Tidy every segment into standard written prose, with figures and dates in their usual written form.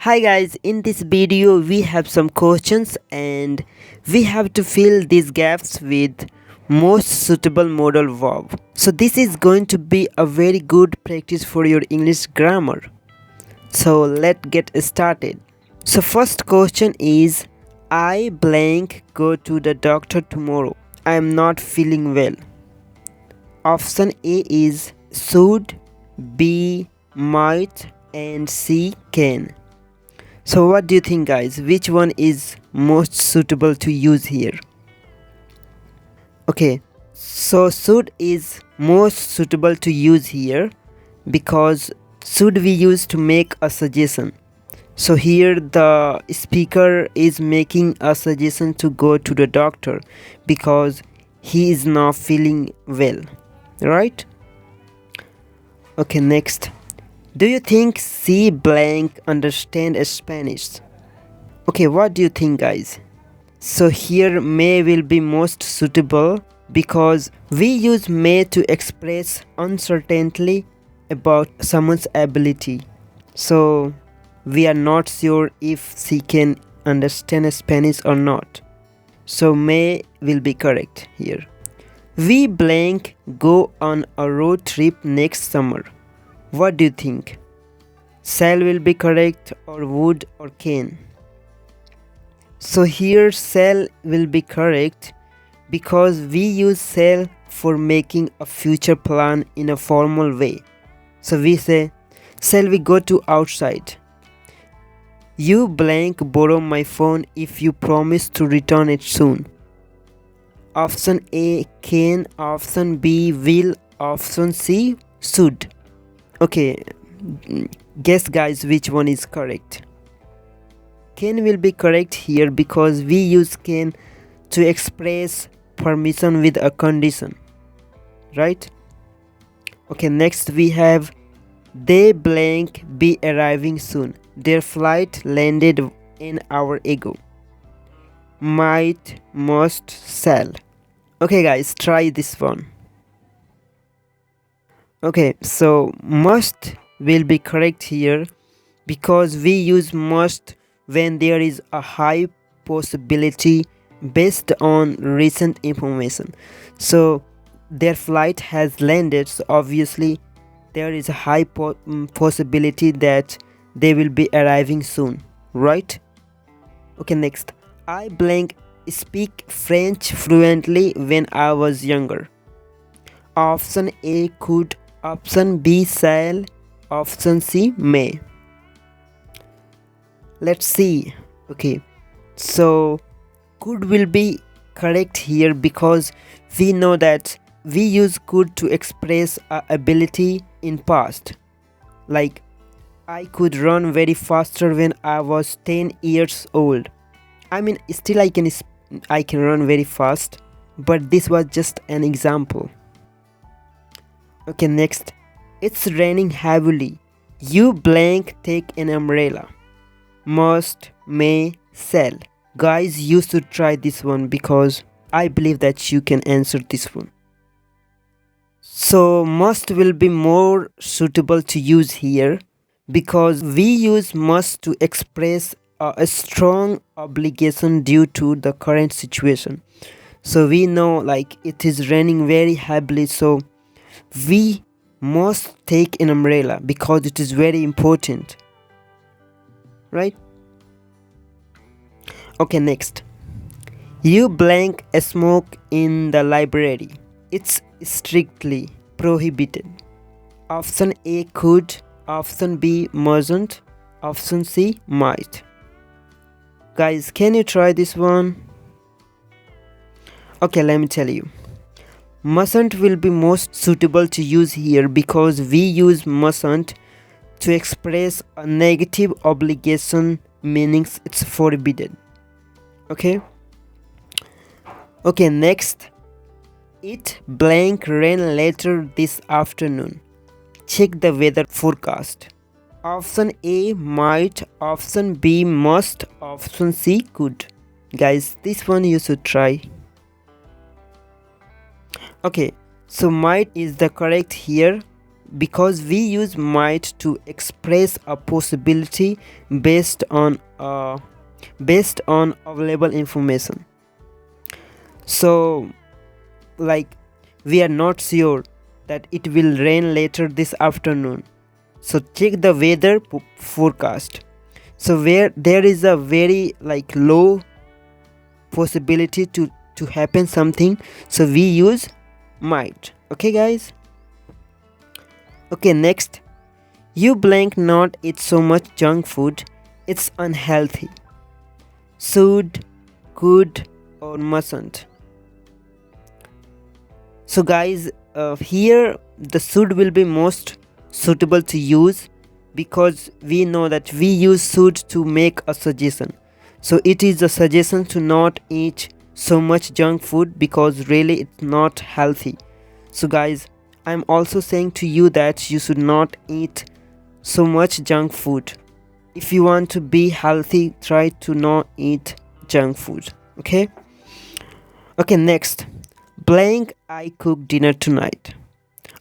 Hi guys, in this video we have some questions and we have to fill these gaps with most suitable modal verb. So this is going to be a very good practice for your English grammar. So let's get started. So first question is I blank go to the doctor tomorrow. I am not feeling well. Option A is should, B might and C can. So what do you think guys, which one is most suitable to use here? Okay, so should is most suitable to use here because should we use to make a suggestion. So here the speaker is making a suggestion to go to the doctor because he is not feeling well, right? Okay, next. Do you think C blank understand Spanish? Okay, what do you think guys? So here may will be most suitable because we use may to express uncertainty about someone's ability. So we are not sure if she can understand Spanish or not. So may will be correct here. We blank go on a road trip next summer. What do you think? Shall will be correct or would or can? So here shall will be correct because we use shall for making a future plan in a formal way. So we say, shall we go to outside? You blank borrow my phone if you promise to return it soon. Option A can, option B will, option C should. Okay, guess guys which one is correct. Can will be correct here because we use can to express permission with a condition, right? Okay, next we have they blank be arriving soon. Their flight landed an hour ago. Might, must, shall. Okay guys, try this one. Okay, so must will be correct here because we use must when there is a high possibility based on recent information. So their flight has landed, so obviously there is a high possibility that they will be arriving soon, right? Okay, next. I blank speak French fluently when I was younger. Option A could, option B shall, option C may. Let's see. Okay, so could will be correct here because we know that we use could to express our ability in past. Like I could run very faster when I was 10 years old. I mean still I can run very fast, but this was just an example. Okay, next. It's raining heavily. You blank take an umbrella. Must, may, shall. Guys, you should try this one because I believe that you can answer this one. So must will be more suitable to use here because we use must to express a strong obligation due to the current situation. So we know like it is raining very heavily, so we must take an umbrella because it is very important, right? Okay, next. You blank a smoke in the library. It's strictly prohibited. Option A could, option B mustn't, option C might. Guys, can you try this one? Okay, let me tell you. Mustn't will be most suitable to use here because we use mustn't to express a negative obligation, meaning it's forbidden. Okay, next. It blank rain later this afternoon. Check the weather forecast. Option A might, option B must, option C could. Guys, this one you should try. Okay, so might is the correct here because we use might to express a possibility based on available information. So like, we are not sure that it will rain later this afternoon, so check the weather forecast. So where there is a very like low possibility to happen something, so we use might. Okay guys. Okay, next, you blank not eat so much junk food, it's unhealthy. Should, could, or mustn't. So guys, here the should will be most suitable to use, because we know that we use should to make a suggestion. So it is a suggestion to not eat so much junk food because really it's not healthy. So guys, I'm also saying to you that you should not eat so much junk food. If you want to be healthy, try to not eat junk food. Okay, next, blank I cook dinner tonight.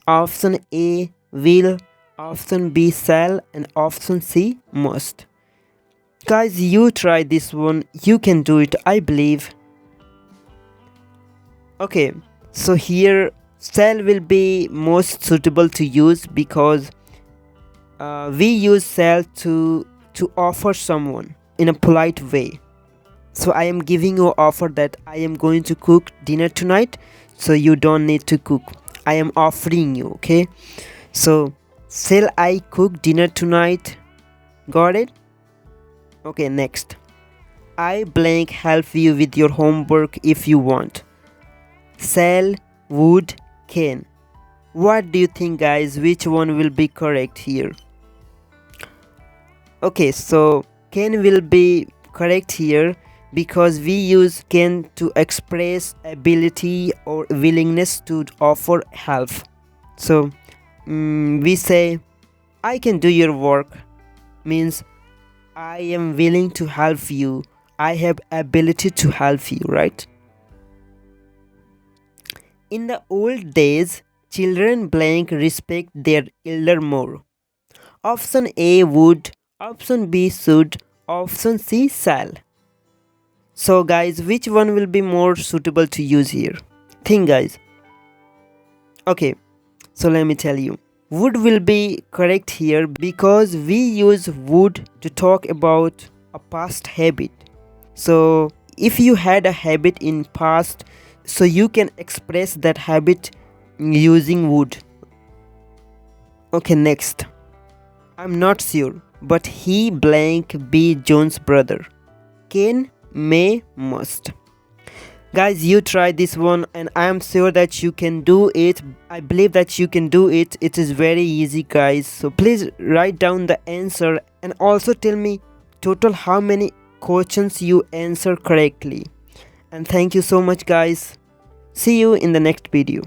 Option A, will. Option B, shall. And option C, must. Guys, you try this one, you can do it, I believe. Okay, so here shall will be most suitable to use, because we use shall to offer someone in a polite way. So I am giving you an offer that I am going to cook dinner tonight, so you don't need to cook. I am offering you, okay? So shall I cook dinner tonight? Got it? Okay, next, I blank help you with your homework if you want. Shall, would, can. What do you think guys, which one will be correct here? Okay, so can will be correct here, because we use can to express ability or willingness to offer help. So we say I can do your work, means I am willing to help you, I have ability to help you, right? In the old days, children blank respect their elder more. Option A, would. Option B, should. Option C, shall. So guys, which one will be more suitable to use here? Think guys. Okay, so let me tell you. Would will be correct here, because we use would to talk about a past habit. So if you had a habit in past, so you can express that habit using would. Okay, next, I'm not sure, but he blank be John's brother. Can, may, must. Guys, you try this one and I am sure that you can do it. I believe that you can do it. It is very easy guys. So please write down the answer and also tell me total how many questions you answer correctly. And thank you so much guys. See you in the next video.